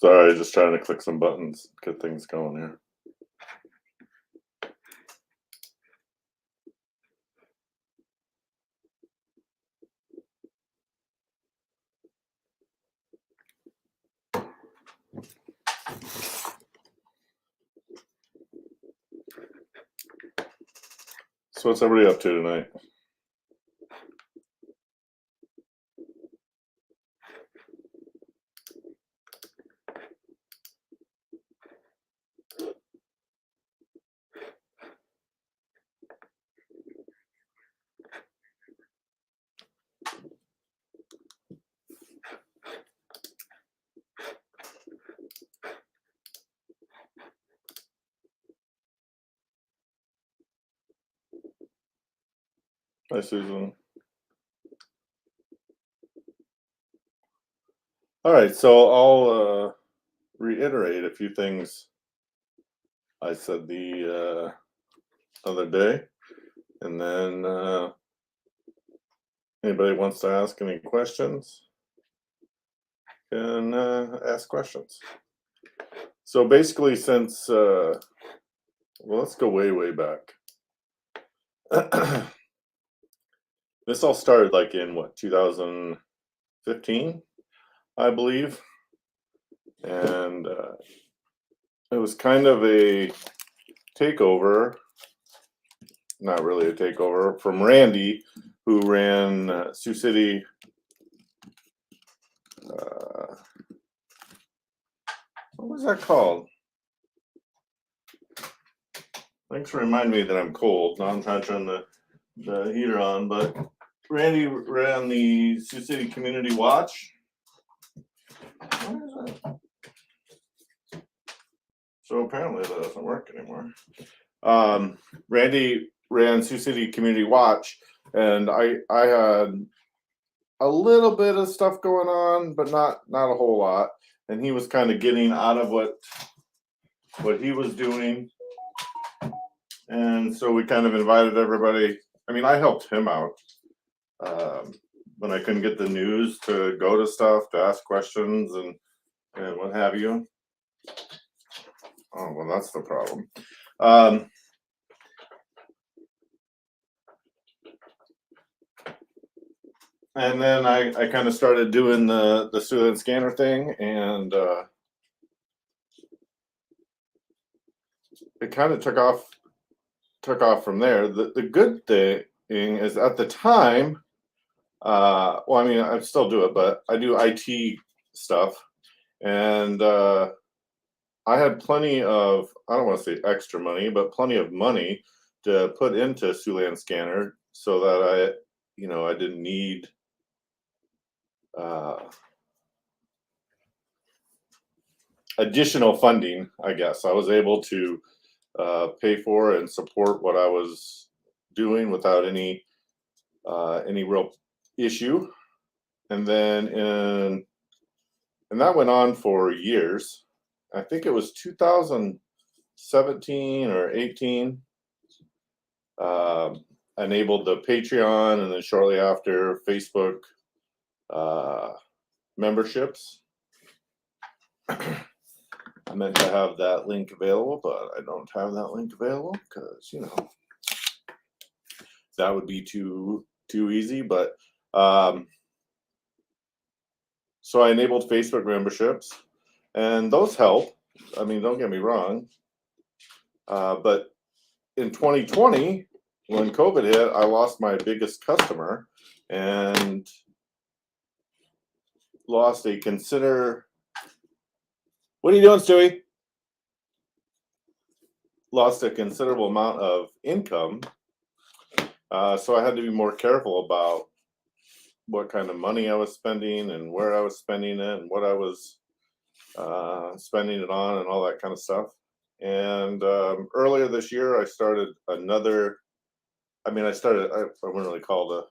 Sorry, just trying to click some buttons, get things going here. So what's everybody up to tonight? Hi, Susan. All right, so I'll reiterate a few things I said the other day, and then anybody wants to ask any questions can ask questions. So basically, since well, let's go way back. This all started like in what, 2015, I believe, and it was kind of a takeover, not really a takeover, from Randy, who ran Sioux City. What was that called? Thanks for reminding me that I'm cold. Now I'm trying to turn the heater on, but Randy ran the Sioux City Community Watch. What is that? So apparently that doesn't work anymore. Randy ran Sioux City Community Watch, and I had a little bit of stuff going on, but not a whole lot. And he was kind of getting out of what he was doing, and so we kind of invited everybody. I mean, I helped him out when I couldn't get the news to go to stuff, to ask questions, and what have you. Oh well, that's the problem. And then I kind of started doing the Siouxland Scanner thing, and it kind of took off from there. The good thing is, at the time, well, I mean, I still do it, but I do IT stuff, and I had plenty of, I don't want to say extra money, but plenty of money to put into Siouxland Scanner, so that I didn't need additional funding. I guess I was able to pay for and support what I was doing without any real issue. And then and that went on for years. I think it was 2017 or 18. Enabled the Patreon, and then shortly after, Facebook memberships. I meant to have that link available, but I don't have that link available because that would be too easy. But so I enabled Facebook memberships, and those help. I mean, don't get me wrong. But in 2020, when COVID hit, I lost my biggest customer and lost a What are you doing, Stewie? Lost a considerable amount of income. So I had to be more careful about what kind of money I was spending and where I was spending it and what I was spending it on and all that kind of stuff. And earlier this year, I started another. I mean, I wouldn't really call it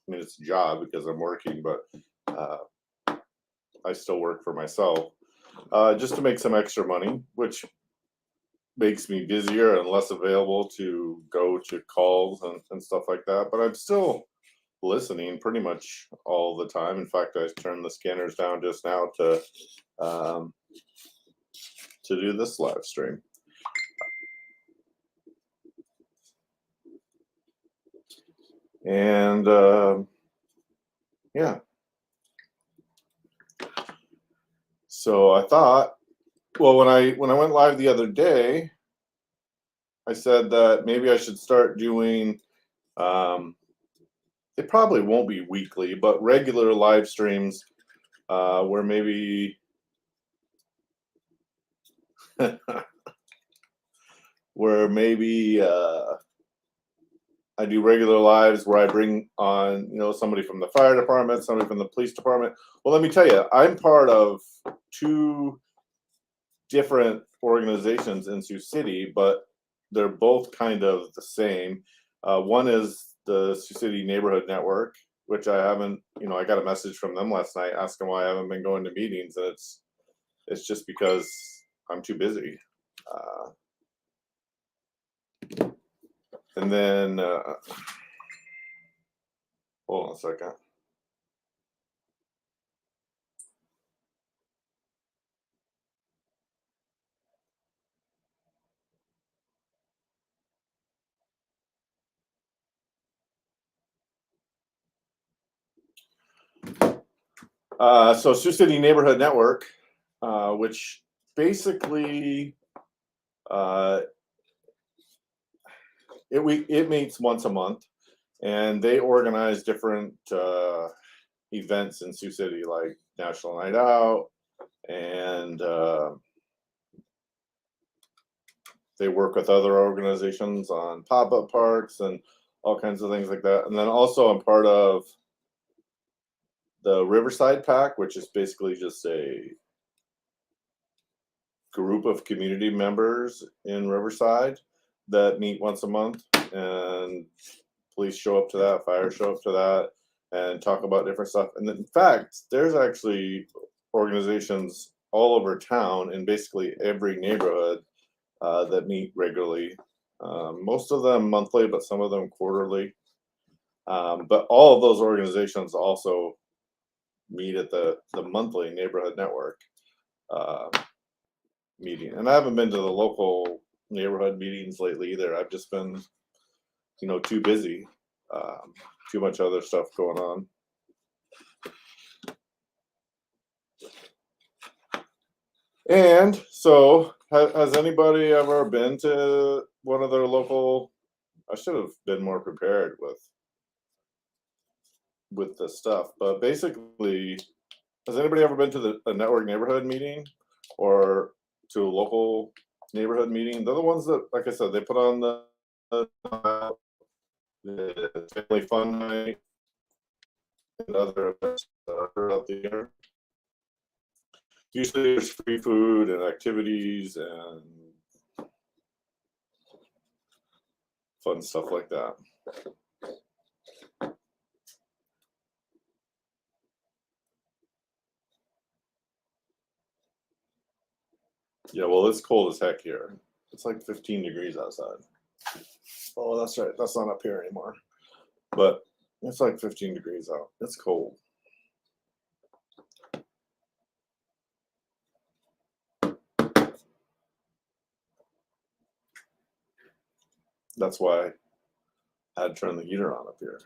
it's a job because I'm working, but I still work for myself just to make some extra money, which makes me busier and less available to go to calls and stuff like that. But I'm still listening pretty much all the time. In fact, I turned the scanners down just now to to do this live stream. And yeah. So I thought, well, when I went live the other day, I said that maybe I should start doing, it probably won't be weekly, but regular live streams where maybe where maybe I do regular lives where I bring on, somebody from the fire department, somebody from the police department. Well, let me tell you, I'm part of two different organizations in Sioux City, but they're both kind of the same. One is the Sioux City Neighborhood Network, which I haven't, I got a message from them last night asking why I haven't been going to meetings, and it's just because I'm too busy. And then, hold on a second. So Sioux City Neighborhood Network, which basically it meets once a month, and they organize different events in Sioux City, like National Night Out, and they work with other organizations on pop-up parks and all kinds of things like that. And then also I'm part of the Riverside Pack, which is basically just a group of community members in Riverside that meet once a month, and police show up to that, fire show up to that, and talk about different stuff. And in fact, there's actually organizations all over town in basically every neighborhood that meet regularly. Most of them monthly, but some of them quarterly. But all of those organizations also meet at the monthly neighborhood network meeting. And I haven't been to the local neighborhood meetings lately either. I've just been, too busy. Too much other stuff going on. And so, has anybody ever been to one of their local? I should have been more prepared with the stuff, but basically, has anybody ever been to a network neighborhood meeting or to a local neighborhood meeting? They're the ones that, like I said, they put on the family fun night and other events throughout the year. Usually there's free food and activities and fun stuff like that. Yeah, well, it's cold as heck here. It's like 15 degrees outside. Oh, that's right. That's not up here anymore. But it's like 15 degrees out. It's cold. That's why I had to turn the heater on up here.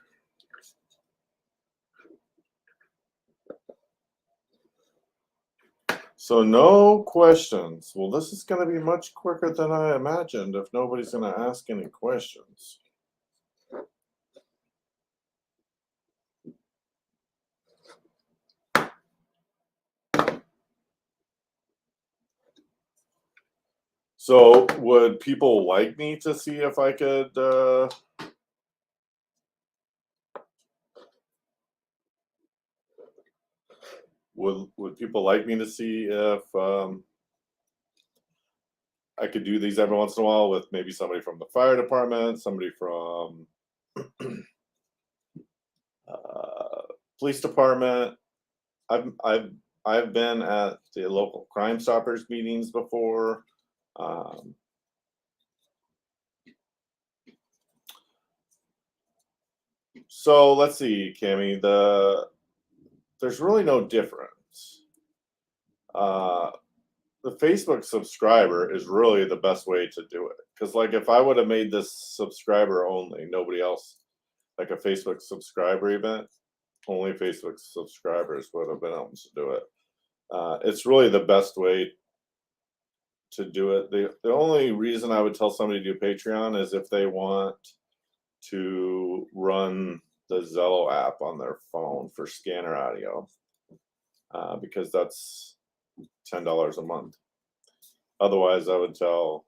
So no questions. Well, this is going to be much quicker than I imagined if nobody's going to ask any questions. So would people like me to see if I could would people like me to see if I could do these every once in a while with maybe somebody from the fire department, somebody from police department? I've been at the local Crime Stoppers meetings before. So let's see, Cami. There's really no difference. the Facebook subscriber is really the best way to do it. Because like if I would have made this subscriber only, nobody else, like a Facebook subscriber event, only Facebook subscribers would have been able to do it. It's really the best way to do it. The only reason I would tell somebody to do Patreon is if they want to run the Zello app on their phone for scanner audio, because that's $10 a month. Otherwise, I would tell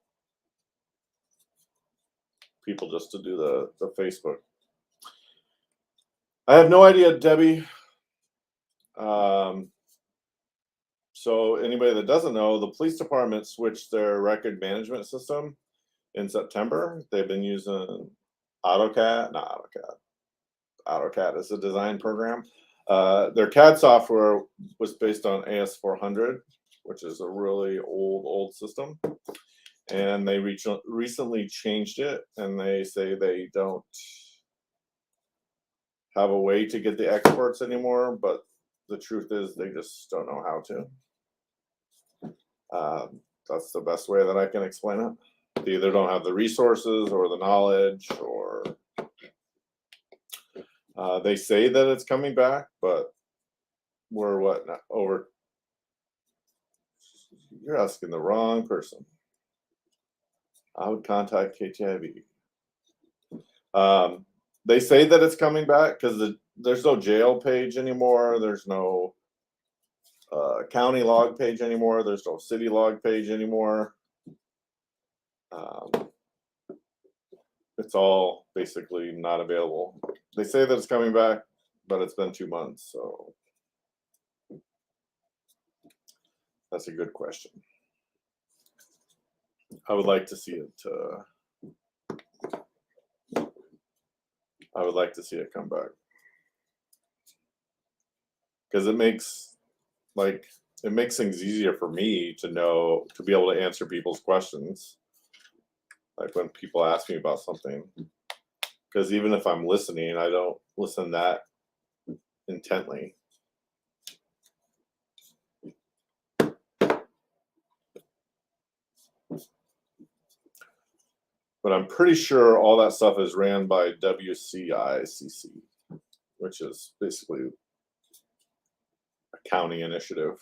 people just to do the Facebook. I have no idea, Debbie. So anybody that doesn't know, the police department switched their record management system in September. They've been using AutoCAD. AutoCAD is a design program. Their CAD software was based on AS400, which is a really old system. And they recently changed it, and they say they don't have a way to get the exports anymore, but the truth is they just don't know how to. That's the best way that I can explain it. They either don't have the resources or the knowledge, or they say that it's coming back, but we're what now, over. You're asking the wrong person. I would contact KTIV. They say that it's coming back because there's no jail page anymore. There's no county log page anymore. There's no city log page anymore. It's all basically not available. They say that it's coming back, but it's been 2 months, so that's a good question. I would like to see it. I would like to see it come back because it makes things easier for me to know, to be able to answer people's questions. Like when people ask me about something, because even if I'm listening, I don't listen that intently. But I'm pretty sure all that stuff is ran by WCICC, which is basically a county initiative.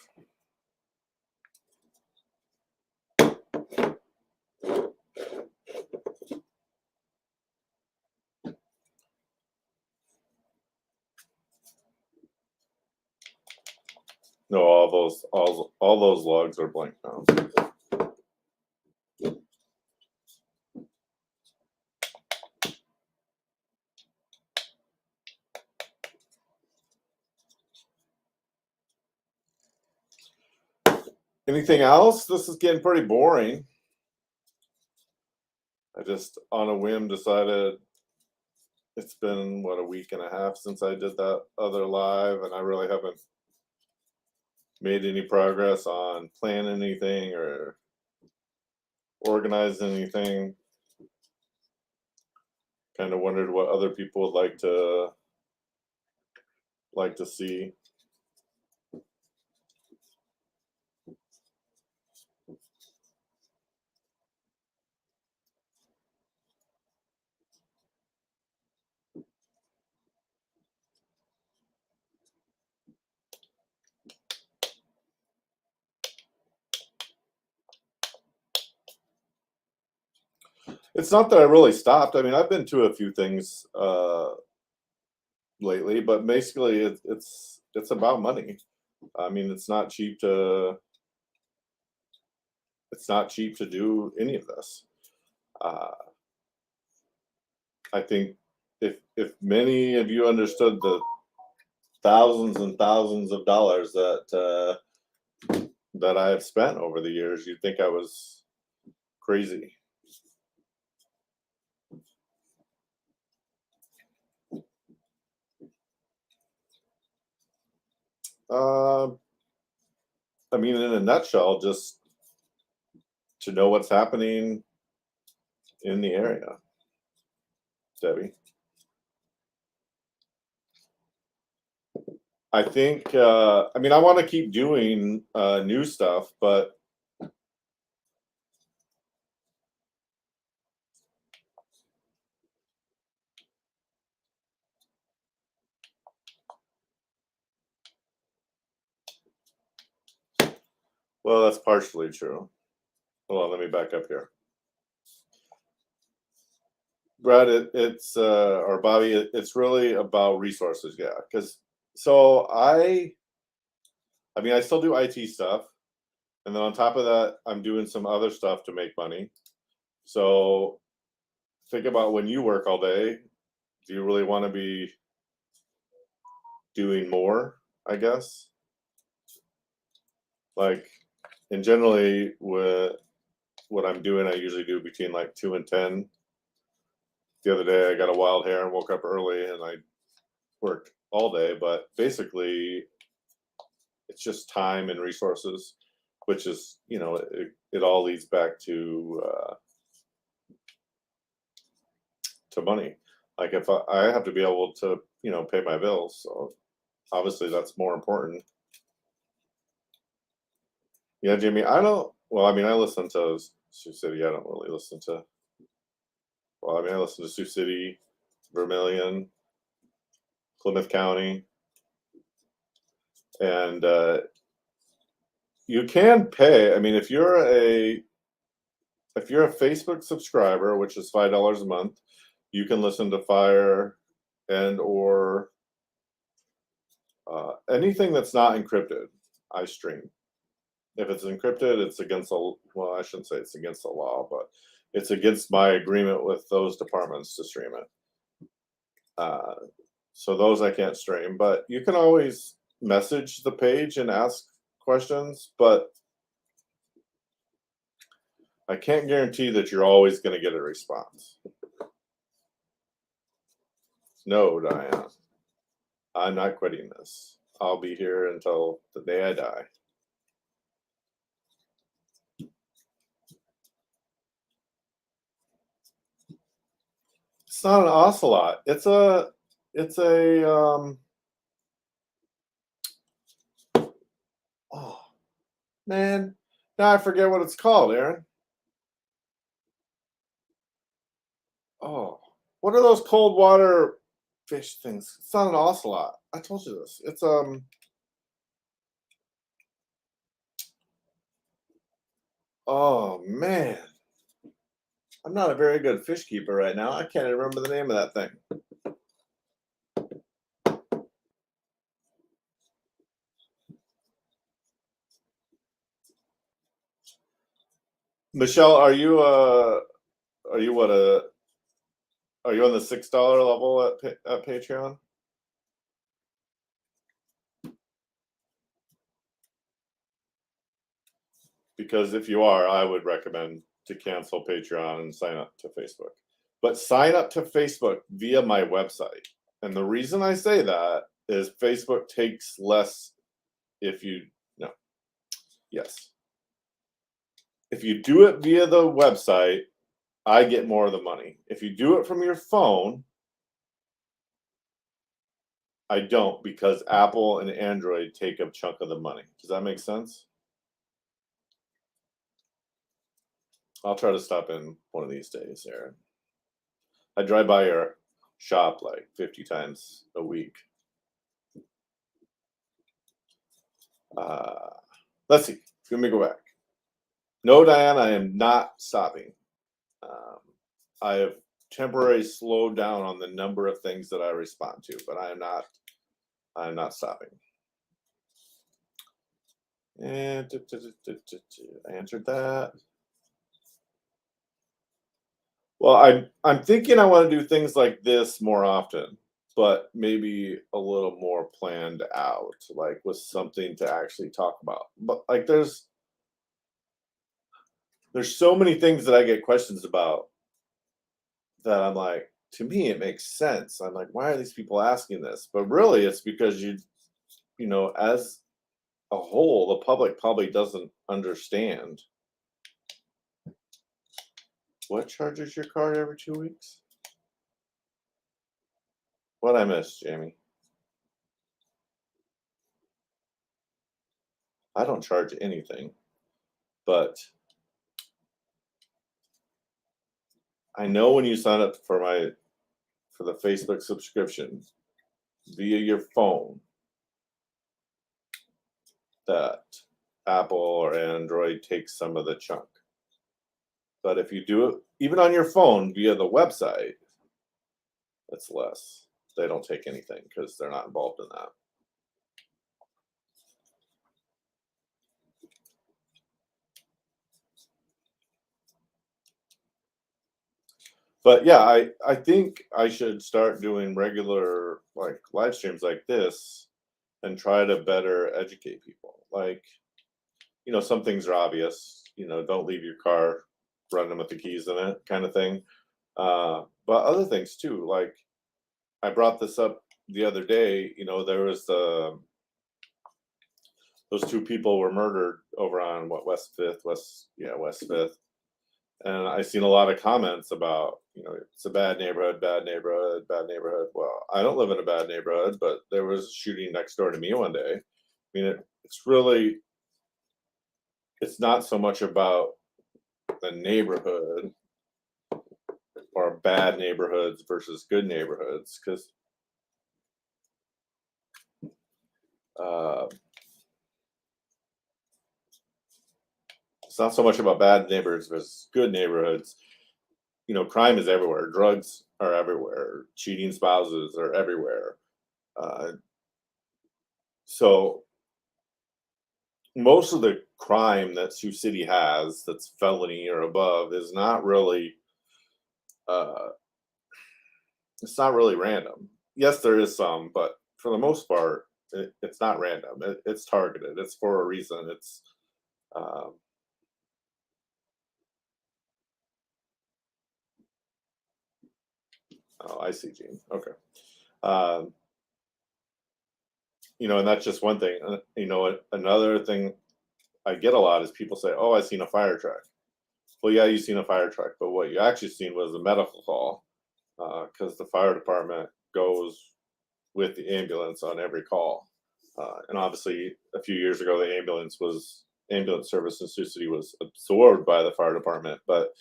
No, all those logs are blank now. Anything else? This is getting pretty boring. I just on a whim decided it's been what, a week and a half since I did that other live, and I really haven't made any progress on planning anything or organizing anything. Kind of wondered what other people would like to see. It's not that I really stopped. I mean, I've been to a few things lately, but basically it's about money. I mean, it's not cheap to do any of this. I think if many of you understood the thousands and thousands of dollars that I have spent over the years, you'd think I was crazy. I mean, in a nutshell, just to know what's happening in the area, Debbie. I think, I mean, I want to keep doing new stuff, but Well, that's partially true. Hold on, let me back up here. Brad, it's or Bobby, it's really about resources, yeah. Because so I mean, I still do IT stuff, and then on top of that, I'm doing some other stuff to make money. So think about when you work all day. Do you really want to be doing more? I guess. Like, and generally, with what I'm doing, I usually do between like 2 and 10. The other day, I got a wild hair and woke up early, and I worked all day. But basically, it's just time and resources, which is, it all leads back to money. Like if I have to be able to, pay my bills, so obviously that's more important. Yeah, Jamie, I don't. Well, I mean, I listen to Sioux City. I don't really listen to. Well, I mean, I listen to Sioux City, Vermilion, Plymouth County, and you can pay. I mean, if you're a Facebook subscriber, which is $5 a month, you can listen to Fire and or anything that's not encrypted. I stream. If it's encrypted, it's against the well, I shouldn't say it's against the law, but it's against my agreement with those departments to stream it. Uh, so those I can't stream, but you can always message the page and ask questions, but I can't guarantee that you're always going to get a response. No, Diana, I'm not quitting this. I'll be here until the day I die. It's not an ocelot. Oh man, now I forget what it's called, Aaron. Oh, what are those cold water fish things? It's not an ocelot. I told you this. It's oh man. I'm not a very good fish keeper right now. I can't even remember the name of that thing. Michelle, are you what a are you on the $6 level at Patreon? Because if you are, I would recommend to cancel Patreon and sign up to Facebook. But sign up to Facebook via my website. And the reason I say that is Facebook takes less if you no. Yes. If you do it via the website, I get more of the money. If you do it from your phone, I don't, because Apple and Android take a chunk of the money. Does that make sense? I'll try to stop in one of these days, Aaron. I drive by your shop like 50 times a week. Let's see. Let me go back. No, Diane, I am not stopping. I have temporarily slowed down on the number of things that I respond to, but I am not stopping. And I answered that. Well, I'm thinking I want to do things like this more often, but maybe a little more planned out, like with something to actually talk about. But like there's so many things that I get questions about that I'm like, to me it makes sense. I'm like, why are these people asking this? But really it's because as a whole, the public probably doesn't understand. What charges your card every 2 weeks? What I missed, Jamie? I don't charge anything, but I know when you sign up for the Facebook subscription via your phone that Apple or Android takes some of the chunk. But if you do it even on your phone via the website, it's less. They don't take anything because they're not involved in that. But yeah, I think I should start doing regular like live streams like this and try to better educate people. Like, some things are obvious. Don't leave your car running with the keys in it, kind of thing. But other things too, like I brought this up the other day. There was those two people were murdered over on what West Fifth, and I seen a lot of comments about it's a bad neighborhood, bad neighborhood, bad neighborhood. Well, I don't live in a bad neighborhood, but there was a shooting next door to me one day. I mean, it's not so much about the neighborhood or bad neighborhoods versus good neighborhoods, because it's not so much about bad neighborhoods versus good neighborhoods. Crime is everywhere. Drugs are everywhere. Cheating spouses are everywhere. So most of the crime that Sioux City has that's felony or above is not really uh, it's not really random. Yes, there is some, but for the most part, it's not random. It's targeted. It's for a reason. It's um, oh, I see, Gene. Okay. Um, and that's just one thing. Another thing I get a lot is people say, "Oh, I seen a fire truck." Well, yeah, you seen a fire truck, but what you actually seen was a medical call, because the fire department goes with the ambulance on every call. And obviously, a few years ago, the ambulance service in Sioux City was absorbed by the fire department, but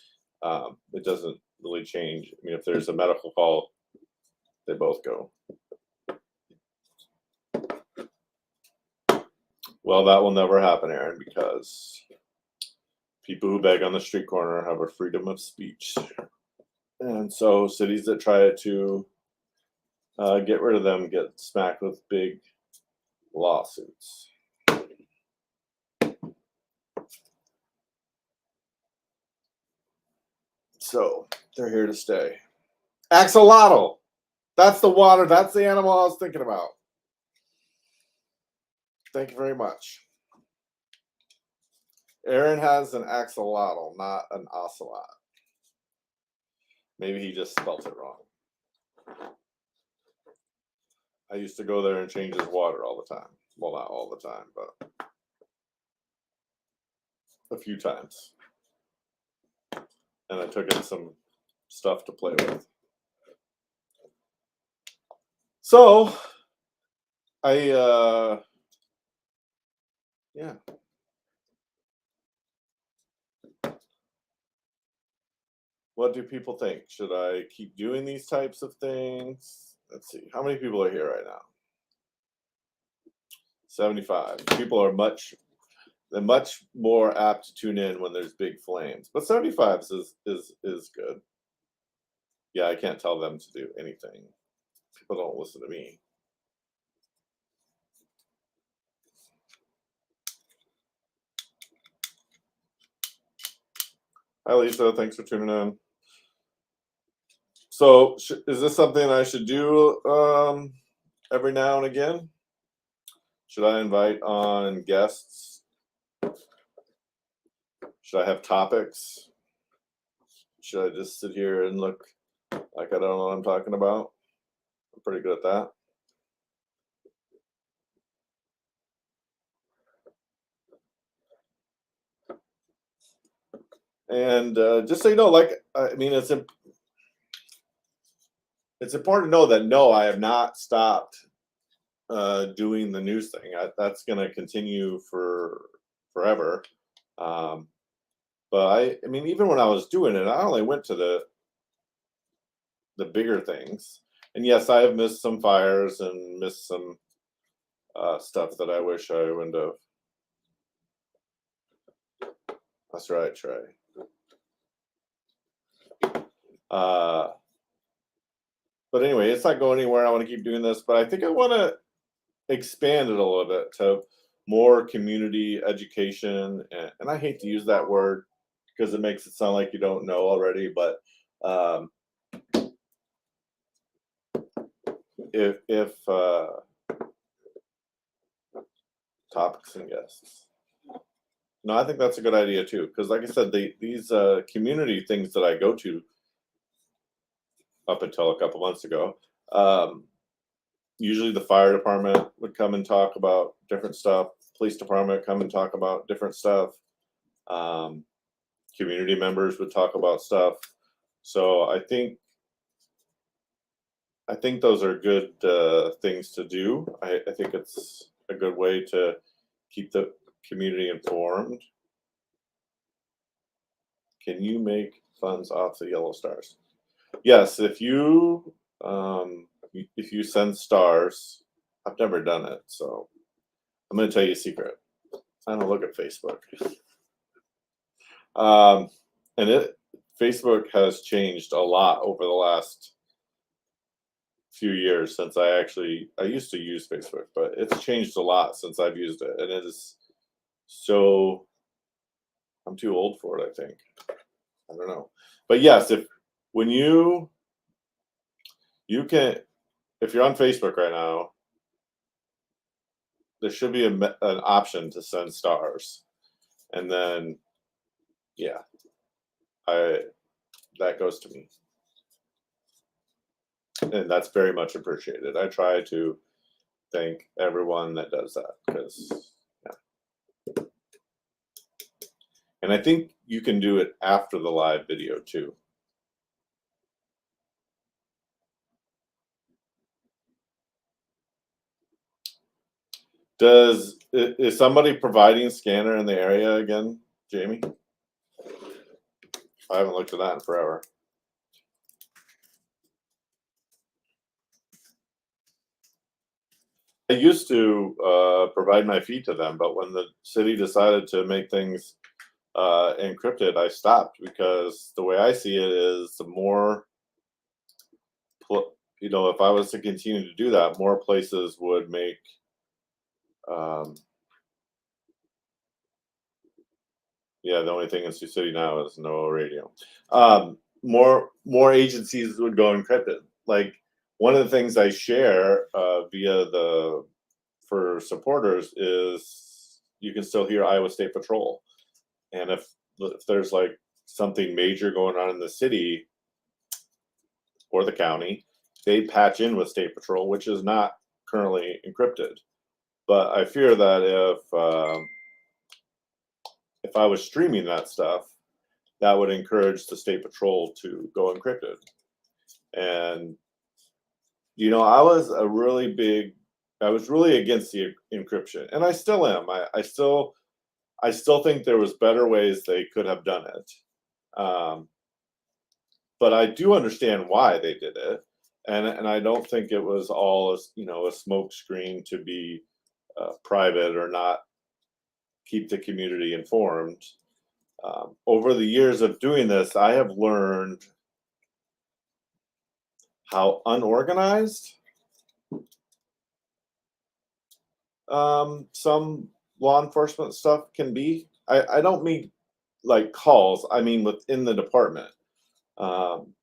it doesn't really change. I mean, if there's a medical call, they both go. Well, that will never happen, Aaron, because people who beg on the street corner have a freedom of speech. And so cities that try to get rid of them get smacked with big lawsuits. So they're here to stay. Axolotl. That's the water. That's the animal I was thinking about. Thank you very much. Aaron has an axolotl, not an ocelot. Maybe he just spelt it wrong. I used to go there and change his water all the time. Well, not all the time, but a few times. And I took in some stuff to play with. So, yeah. What do people think? Should I keep doing these types of things? Let's see. How many people are here right now? 75. People are much more apt to tune in when there's big flames. But 75 is good. Yeah, I can't tell them to do anything. People don't listen to me. Hi, Lisa. Thanks for tuning in. So, is this something I should do every now and again? Should I invite on guests? Should I have topics? Should I just sit here and look like I don't know what I'm talking about? I'm pretty good at that. And just so you know, like, I mean, it's important to know that no, I have not stopped doing the news thing. That's going to continue for forever. But I mean, even when I was doing it, I only went to the bigger things. And yes, I have missed some fires and missed some stuff that I wish I wouldn't have That's right, Trey. Uh, but anyway, it's not going anywhere. I want to keep doing this, but I think I want to expand it a little bit to more community education. And I hate to use that word because it makes it sound like you don't know already. But um, if topics and guests. No, I think that's a good idea too. Because, like I said, these community things that I go to up until a couple months ago, um, usually the fire department would come and talk about different stuff. Police department come and talk about different stuff. Um, Community members would talk about stuff. So I think those are good things to do. I think it's a good way to keep the community informed. Can you make funds off the yellow stars? Yes, if you send stars, I've never done it, so I'm going to tell you a secret. I don't look at Facebook. Um, and Facebook has changed a lot over the last few years since I used to use Facebook, but it's changed a lot since I've used it, and it is so I'm too old for it. I think I don't know, but yes, if when you can if you're on Facebook right now, there should be an option to send stars, and then yeah, I that goes to me, and that's very much appreciated. I try to thank everyone that does that because, yeah. And I think you can do it after the live video too. Is somebody providing scanner in the area again, Jamie? I haven't looked at that in forever. I used to provide my fee to them, but when the city decided to make things encrypted, I stopped because the way I see it is the more, if I was to continue to do that, more places would make. Um, yeah, the only thing in Sioux City now is no radio. More agencies would go encrypted. Like one of the things I share via the for supporters is you can still hear Iowa State Patrol, and if there's like something major going on in the city or the county, they patch in with State Patrol, which is not currently encrypted. But I fear that if I was streaming that stuff, that would encourage the State Patrol to go encrypted. And I was really against the encryption, and I still am. I still think there was better ways they could have done it. But I do understand why they did it, and I don't think it was all a smoke screen to be private or not keep the community informed. Over the years of doing this, I have learned how unorganized some law enforcement stuff can be. I don't mean like calls, I mean within the department. Um,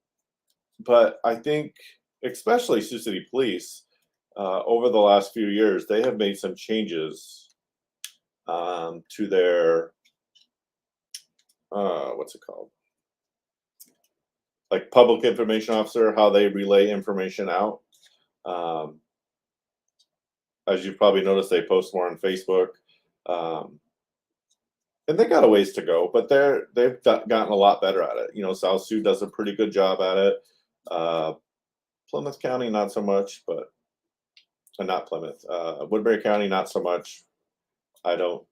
but I think, especially Sioux City Police, over the last few years, they have made some changes to their, what's it called? Like public information officer, how they relay information out. Um, as you've probably noticed, they post more on Facebook. Um, and they got a ways to go, but they've gotten a lot better at it. South Sioux does a pretty good job at it. Uh, Plymouth County, not so much, but not Plymouth. Woodbury County, not so much. I don't.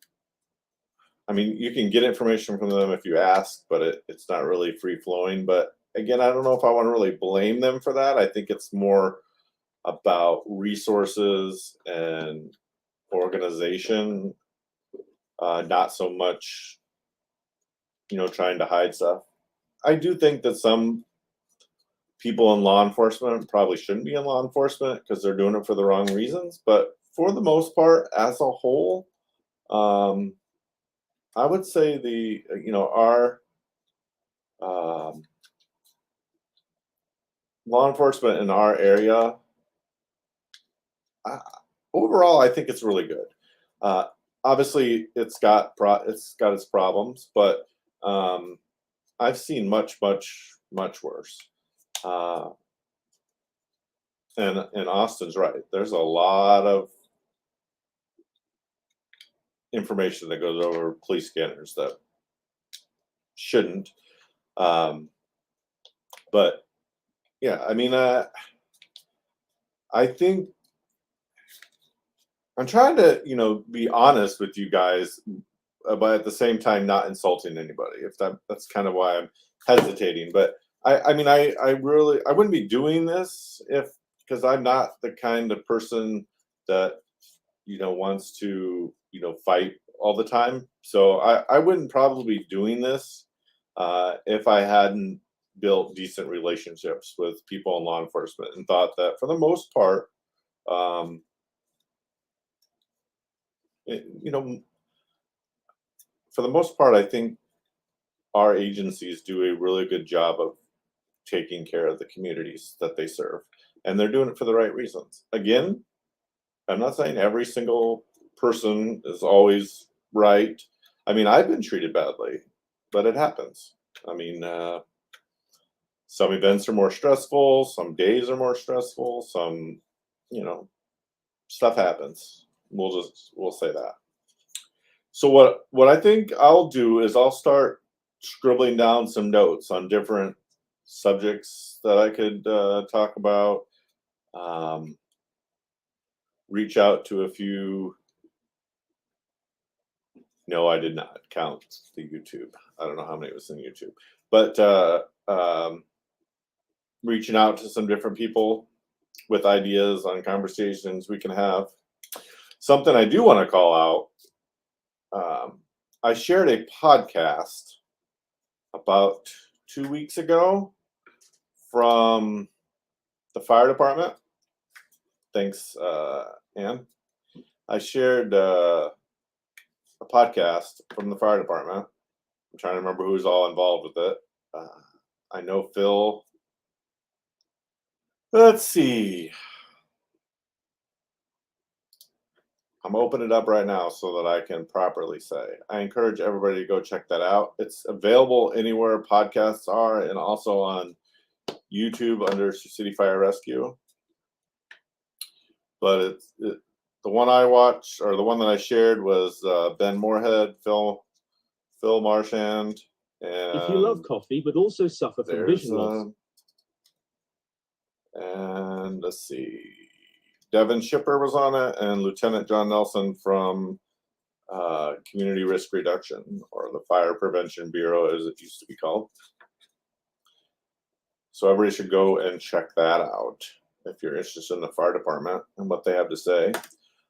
I mean, you can get information from them if you ask, but it's not really free flowing. But again, I don't know if I want to really blame them for that. I think it's more about resources and organization, not so much trying to hide stuff. I do think that some people in law enforcement probably shouldn't be in law enforcement because they're doing it for the wrong reasons. But for the most part, as a whole, um, I would say our um, law enforcement in our area, uh, overall, I think it's really good. Uh, Obviously, it's got its problems, but um, I've seen much, much, much worse. Uh, and Austin's right. There's a lot of information that goes over police scanners that shouldn't. Um, but yeah, I mean, I think I'm trying to, be honest with you guys, but at the same time, not insulting anybody. If that's kind of why I'm hesitating. But I mean, I wouldn't be doing this if because I'm not the kind of person that wants to fight all the time. So I wouldn't probably be doing this if I hadn't built decent relationships with people in law enforcement and thought that for the most part, um, it- you know, for the most part, I think our agencies do a really good job of taking care of the communities that they serve, and they're doing it for the right reasons. Again, I'm not saying every single person is always right. I mean, I've been treated badly, but it happens. I mean, some events are more stressful, some days are more stressful, some, you know, stuff happens. We'll say that. So what I think I'll do is I'll start scribbling down some notes on different subjects that I could talk about. Um, Reach out to a few. No, I did not count the YouTube. I don't know how many was in YouTube, but reaching out to some different people with ideas on conversations we can have. Something I do want to call out. I shared a podcast about 2 weeks ago from the fire department. Thanks, Ann. I shared a podcast from the fire department. I'm trying to remember who's all involved with it. I know Phil. Let's see. I'm opening it up right now so that I can properly say. I encourage everybody to go check that out. It's available anywhere podcasts are and also on YouTube under Sioux City Fire Rescue. But the one I watched or the one that I shared was Ben Moorhead, Phil Marchand, and if you love coffee but also suffer from vision loss. And let's see. Devin Shipper was on it, and Lieutenant John Nelson from Community Risk Reduction, or the Fire Prevention Bureau, as it used to be called. So everybody should go and check that out if you're interested in the fire department and what they have to say.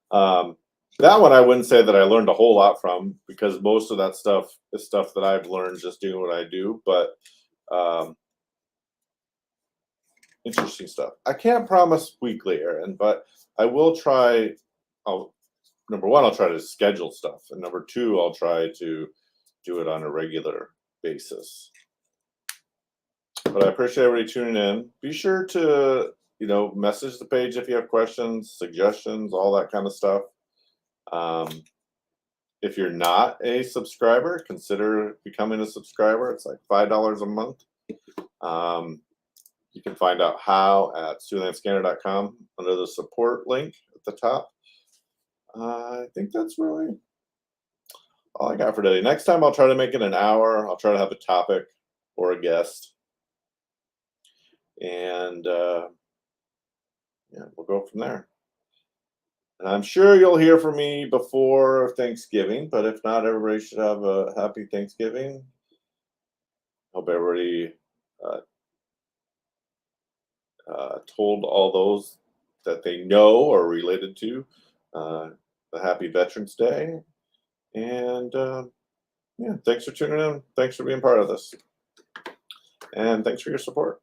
That one I wouldn't say that I learned a whole lot from, because most of that stuff is stuff that I've learned just doing what I do. But interesting stuff. I can't promise weekly, Aaron, but I will try. Number one, I'll try to schedule stuff, and number two, I'll try to do it on a regular basis. But I appreciate everybody tuning in. Be sure to message the page if you have questions, suggestions, all that kind of stuff. If you're not a subscriber, consider becoming a subscriber. It's like $5 a month. You can find out how at SiouxlandScanner.com under the support link at the top. I think that's really all I got for today. Next time, I'll try to make it an hour. I'll try to have a topic or a guest. And yeah, we'll go from there. And I'm sure you'll hear from me before Thanksgiving, but if not, everybody should have a happy Thanksgiving. Hope everybody told all those that they know or related to the happy Veterans Day. And yeah, thanks for tuning in. Thanks for being part of this. And thanks for your support.